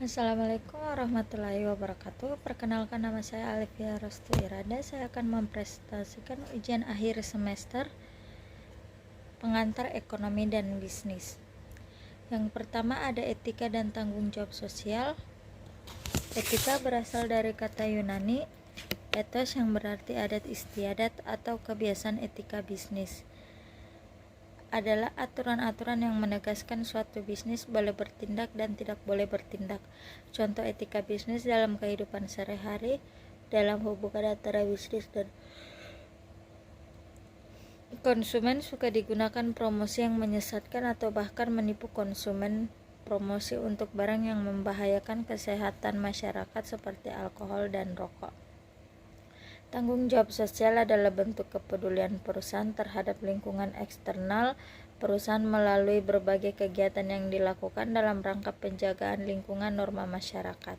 Assalamualaikum warahmatullahi wabarakatuh. Perkenalkan, nama saya Alifia Rostu Irada. Saya akan mempresentasikan ujian akhir semester pengantar ekonomi dan bisnis. Yang pertama ada etika dan tanggung jawab sosial. Etika berasal dari kata Yunani ethos yang berarti adat istiadat atau kebiasaan etika bisnis. Adalah aturan-aturan yang menegaskan suatu bisnis boleh bertindak dan tidak boleh bertindak. Contoh etika bisnis dalam kehidupan sehari-hari, dalam hubungan antara bisnis dan konsumen suka digunakan promosi yang menyesatkan atau bahkan menipu konsumen, promosi untuk barang yang membahayakan kesehatan masyarakat seperti alkohol dan rokok. Tanggung jawab sosial adalah bentuk kepedulian perusahaan terhadap lingkungan eksternal. Perusahaan melalui berbagai kegiatan yang dilakukan dalam rangka penjagaan lingkungan norma masyarakat.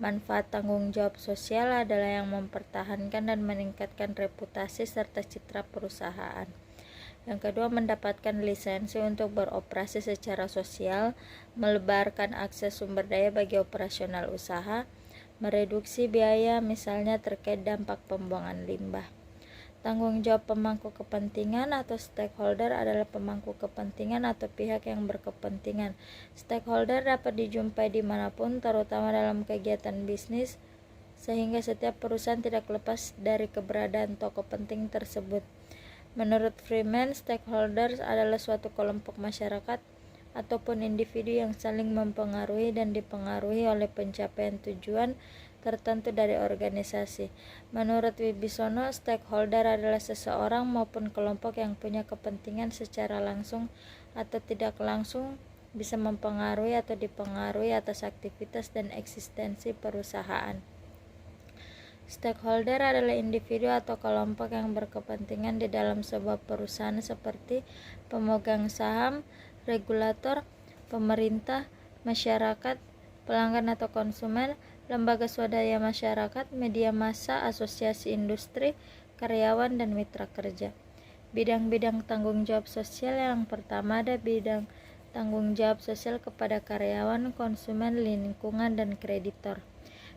Manfaat tanggung jawab sosial adalah yang mempertahankan dan meningkatkan reputasi serta citra perusahaan. Yang kedua, mendapatkan lisensi untuk beroperasi secara sosial, melebarkan akses sumber daya bagi operasional usaha, mereduksi biaya misalnya terkait dampak pembuangan limbah. Tanggung jawab pemangku kepentingan atau stakeholder adalah pemangku kepentingan atau pihak yang berkepentingan. Stakeholder dapat dijumpai dimanapun, terutama dalam kegiatan bisnis, sehingga setiap perusahaan tidak lepas dari keberadaan tokoh penting tersebut. Menurut Freeman, stakeholders adalah suatu kelompok masyarakat ataupun individu yang saling mempengaruhi dan dipengaruhi oleh pencapaian tujuan tertentu dari organisasi. Menurut Wibisono, stakeholder adalah seseorang maupun kelompok yang punya kepentingan secara langsung atau tidak langsung bisa mempengaruhi atau dipengaruhi atas aktivitas dan eksistensi perusahaan. Stakeholder adalah individu atau kelompok yang berkepentingan di dalam sebuah perusahaan seperti pemegang saham, regulator, pemerintah, masyarakat, pelanggan atau konsumen, lembaga swadaya masyarakat, media massa, asosiasi industri, karyawan, dan mitra kerja. Bidang-bidang tanggung jawab sosial yang pertama ada bidang tanggung jawab sosial kepada karyawan, konsumen, lingkungan, dan kreditor.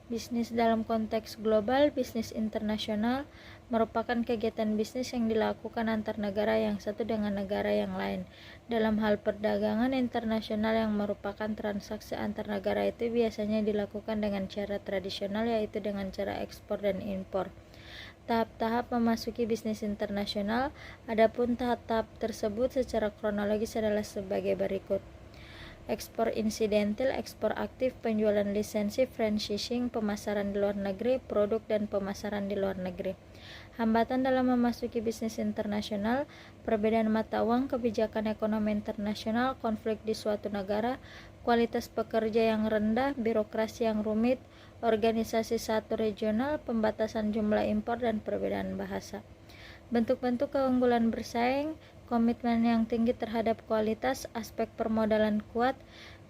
Bisnis dalam konteks global, bisnis internasional merupakan kegiatan bisnis yang dilakukan antar negara yang satu dengan negara yang lain. Dalam hal perdagangan internasional yang merupakan transaksi antar negara itu biasanya dilakukan dengan cara tradisional, yaitu dengan cara ekspor dan impor. Tahap-tahap memasuki bisnis internasional, adapun tahap-tahap tersebut secara kronologis adalah sebagai berikut. Ekspor insidental, ekspor aktif, penjualan lisensi, franchising, pemasaran di luar negeri, produk dan pemasaran di luar negeri. Hambatan dalam memasuki bisnis internasional, perbedaan mata uang, kebijakan ekonomi internasional, konflik di suatu negara, kualitas pekerja yang rendah, birokrasi yang rumit, organisasi satu regional, pembatasan jumlah impor, dan perbedaan bahasa. Bentuk-bentuk keunggulan bersaing, komitmen yang tinggi terhadap kualitas, aspek permodalan kuat,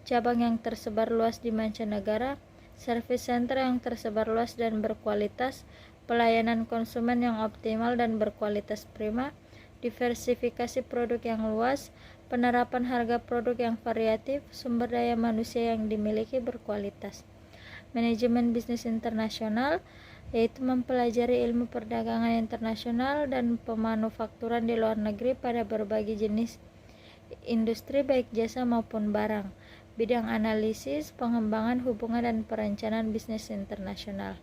cabang yang tersebar luas di mancanegara, service center yang tersebar luas dan berkualitas, pelayanan konsumen yang optimal dan berkualitas prima, diversifikasi produk yang luas, penerapan harga produk yang variatif, sumber daya manusia yang dimiliki berkualitas. Manajemen bisnis internasional yaitu mempelajari ilmu perdagangan internasional dan pemanufakturan di luar negeri pada berbagai jenis industri baik jasa maupun barang. Bidang analisis, pengembangan hubungan dan perencanaan bisnis internasional.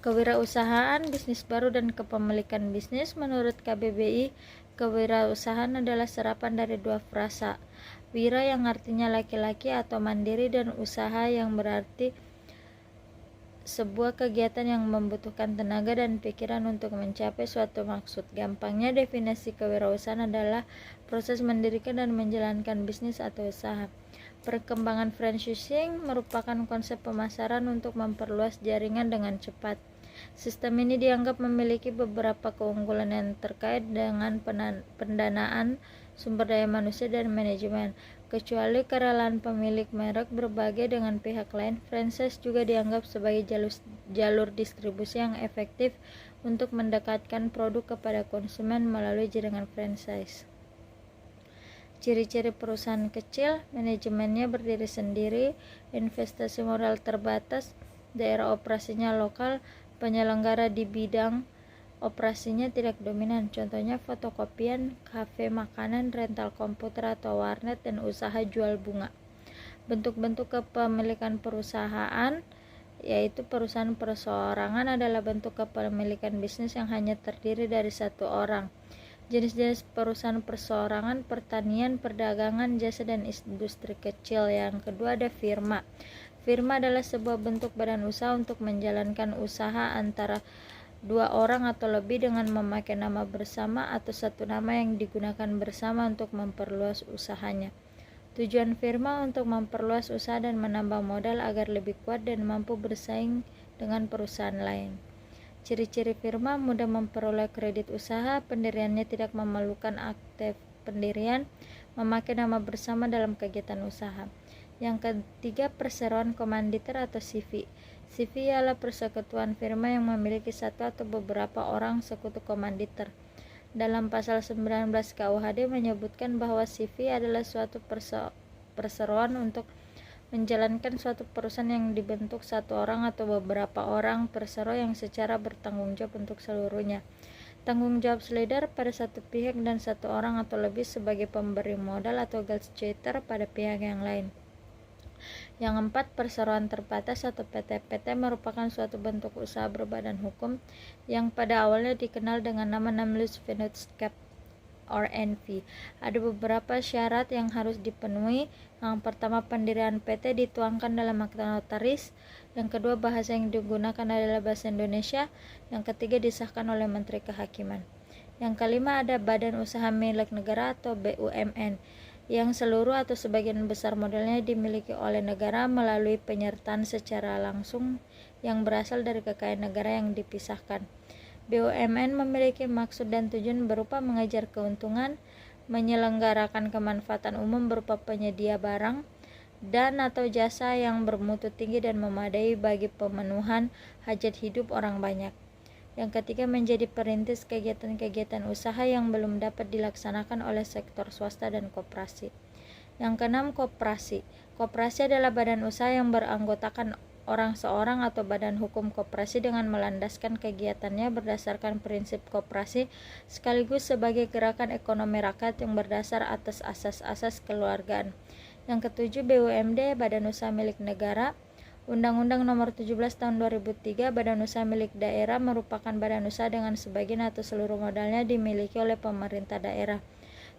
Kewirausahaan, bisnis baru dan kepemilikan bisnis. Menurut KBBI, kewirausahaan adalah serapan dari dua frasa. Wira yang artinya laki-laki atau mandiri, dan usaha yang berarti sebuah kegiatan yang membutuhkan tenaga dan pikiran untuk mencapai suatu maksud. Gampangnya, definisi kewirausahaan adalah proses mendirikan dan menjalankan bisnis atau usaha. Perkembangan franchising merupakan konsep pemasaran untuk memperluas jaringan dengan cepat. Sistem ini dianggap memiliki beberapa keunggulan yang terkait dengan pendanaan, sumber daya manusia, dan manajemen. Kecuali kerelaan pemilik merek berbagi dengan pihak lain, franchise juga dianggap sebagai jalur distribusi yang efektif untuk mendekatkan produk kepada konsumen melalui jaringan franchise. Ciri-ciri perusahaan kecil: manajemennya berdiri sendiri, investasi modal terbatas, daerah operasinya lokal, penyelenggara di bidang operasinya tidak dominan. Contohnya fotokopian, kafe makanan, rental komputer atau warnet, dan usaha jual bunga. Bentuk-bentuk kepemilikan perusahaan, yaitu perusahaan perseorangan adalah bentuk kepemilikan bisnis yang hanya terdiri dari satu orang. Jenis-jenis perusahaan perseorangan: pertanian, perdagangan, jasa, dan industri kecil. Yang kedua ada firma. Firma adalah sebuah bentuk badan usaha untuk menjalankan usaha antara dua orang atau lebih dengan memakai nama bersama atau satu nama yang digunakan bersama untuk memperluas usahanya. Tujuan firma untuk memperluas usaha dan menambah modal agar lebih kuat dan mampu bersaing dengan perusahaan lain. Ciri-ciri firma: mudah memperoleh kredit usaha, pendiriannya tidak memerlukan akte pendirian, memakai nama bersama dalam kegiatan usaha. Yang ketiga, perseroan komanditer atau CV. CV ialah persekutuan firma yang memiliki satu atau beberapa orang sekutu komanditer. Dalam pasal 19 KUHD menyebutkan bahwa CV adalah suatu perseroan untuk menjalankan suatu perusahaan yang dibentuk satu orang atau beberapa orang persero yang secara bertanggung jawab untuk seluruhnya. Tanggung jawab solidar pada satu pihak dan satu orang atau lebih sebagai pemberi modal atau gazetteer pada pihak yang lain. Yang empat, perseroan terbatas atau PT. PT merupakan suatu bentuk usaha berbadan hukum yang pada awalnya dikenal dengan nama Non-Vennootschap or NV. Ada beberapa syarat yang harus dipenuhi. Yang pertama, pendirian PT dituangkan dalam akta notaris. Yang kedua, bahasa yang digunakan adalah bahasa Indonesia. Yang ketiga, disahkan oleh Menteri Kehakiman. Yang kelima, ada badan usaha milik negara atau BUMN yang seluruh atau sebagian besar modalnya dimiliki oleh negara melalui penyertaan secara langsung yang berasal dari kekayaan negara yang dipisahkan. BUMN memiliki maksud dan tujuan berupa mengejar keuntungan, menyelenggarakan kemanfaatan umum berupa penyedia barang dan atau jasa yang bermutu tinggi dan memadai bagi pemenuhan hajat hidup orang banyak. Yang ketiga, menjadi perintis kegiatan-kegiatan usaha yang belum dapat dilaksanakan oleh sektor swasta dan koperasi. Yang keenam, koperasi. Koperasi adalah badan usaha yang beranggotakan orang seorang atau badan hukum koperasi dengan melandaskan kegiatannya berdasarkan prinsip koperasi sekaligus sebagai gerakan ekonomi rakyat yang berdasar atas asas-asas kekeluargaan. Yang ketujuh, BUMD, badan usaha milik negara. Undang-Undang Nomor 17 Tahun 2003, badan usaha milik daerah merupakan badan usaha dengan sebagian atau seluruh modalnya dimiliki oleh pemerintah daerah.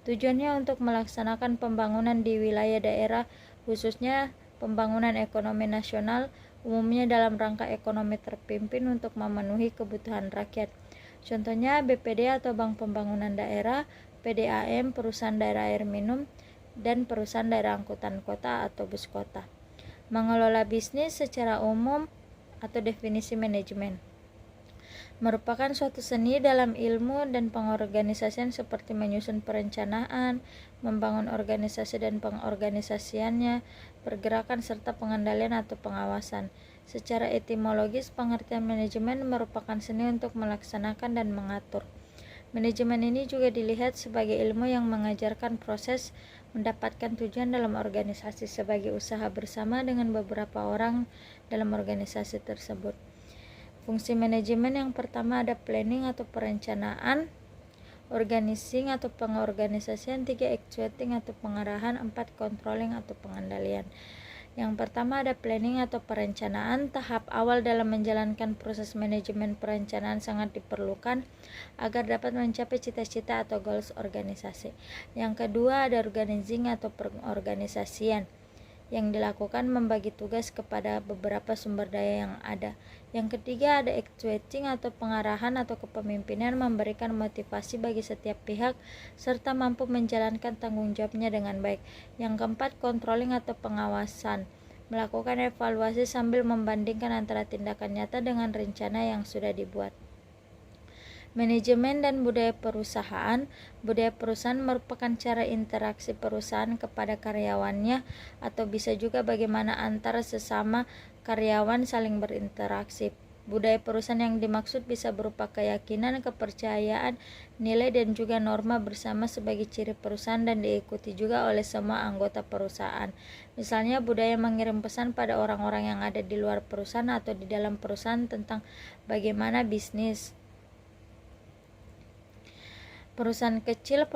Tujuannya untuk melaksanakan pembangunan di wilayah daerah, khususnya pembangunan ekonomi nasional, umumnya dalam rangka ekonomi terpimpin untuk memenuhi kebutuhan rakyat. Contohnya BPD atau Bank Pembangunan Daerah, PDAM, Perusahaan Daerah Air Minum, dan Perusahaan Daerah Angkutan Kota atau Bus Kota. Mengelola bisnis secara umum atau definisi manajemen merupakan suatu seni dalam ilmu dan pengorganisasian seperti menyusun perencanaan, membangun organisasi dan pengorganisasiannya, pergerakan serta pengendalian atau pengawasan. Secara etimologis, pengertian manajemen merupakan seni untuk melaksanakan dan mengatur. Manajemen ini juga dilihat sebagai ilmu yang mengajarkan proses mendapatkan tujuan dalam organisasi sebagai usaha bersama dengan beberapa orang dalam organisasi tersebut. Fungsi manajemen yang pertama ada planning atau perencanaan, organizing atau pengorganisasian, 3 actuating atau pengarahan, 4 controlling atau pengendalian. Yang pertama ada planning atau perencanaan. Tahap awal dalam menjalankan proses manajemen perencanaan sangat diperlukan agar dapat mencapai cita-cita atau goals organisasi. Yang kedua ada organizing atau pengorganisasian, yang dilakukan membagi tugas kepada beberapa sumber daya yang ada. Yang ketiga ada actuating atau pengarahan atau kepemimpinan, memberikan motivasi bagi setiap pihak serta mampu menjalankan tanggung jawabnya dengan baik. Yang keempat, controlling atau pengawasan, melakukan evaluasi sambil membandingkan antara tindakan nyata dengan rencana yang sudah dibuat. Manajemen dan budaya perusahaan. Budaya perusahaan merupakan cara interaksi perusahaan kepada karyawannya atau bisa juga bagaimana antara sesama karyawan saling berinteraksi. Budaya perusahaan yang dimaksud bisa berupa keyakinan, kepercayaan, nilai, dan juga norma bersama sebagai ciri perusahaan dan diikuti juga oleh semua anggota perusahaan. Misalnya budaya mengirim pesan pada orang-orang yang ada di luar perusahaan atau di dalam perusahaan tentang bagaimana bisnis. Perusahaan kecil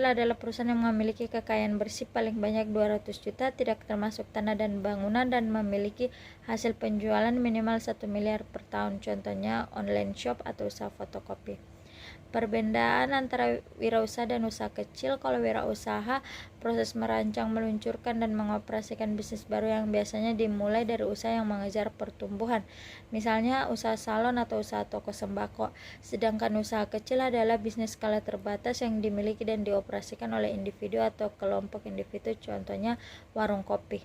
adalah perusahaan yang memiliki kekayaan bersih paling banyak 200 juta, tidak termasuk tanah dan bangunan, dan memiliki hasil penjualan minimal 1 miliar per tahun. Contohnya online shop atau usaha fotokopi. Perbedaan antara wirausaha dan usaha kecil. Kalau wirausaha, proses merancang, meluncurkan, dan mengoperasikan bisnis baru yang biasanya dimulai dari usaha yang mengejar pertumbuhan, misalnya usaha salon atau usaha toko sembako. Sedangkan usaha kecil adalah bisnis skala terbatas yang dimiliki dan dioperasikan oleh individu atau kelompok individu, contohnya warung kopi.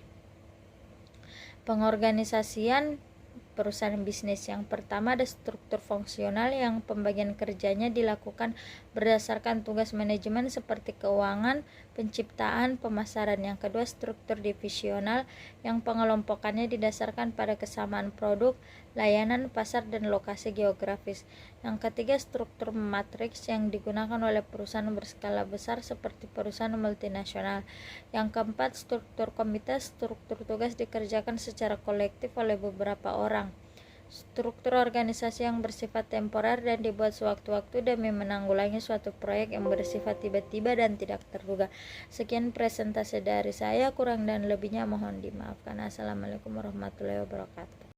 Pengorganisasian perusahaan bisnis. Yang pertama ada struktur fungsional yang pembagian kerjanya dilakukan berdasarkan tugas manajemen seperti keuangan, penciptaan, pemasaran. Yang kedua struktur divisional yang pengelompokannya didasarkan pada kesamaan produk, layanan, pasar, dan lokasi geografis. Yang ketiga struktur matriks yang digunakan oleh perusahaan berskala besar seperti perusahaan multinasional. Yang keempat struktur komite, struktur tugas dikerjakan secara kolektif oleh beberapa orang. Struktur organisasi yang bersifat temporer dan dibuat sewaktu-waktu demi menanggulangi suatu proyek yang bersifat tiba-tiba dan tidak terduga. Sekian presentasi dari saya, kurang dan lebihnya mohon dimaafkan. Assalamualaikum warahmatullahi wabarakatuh.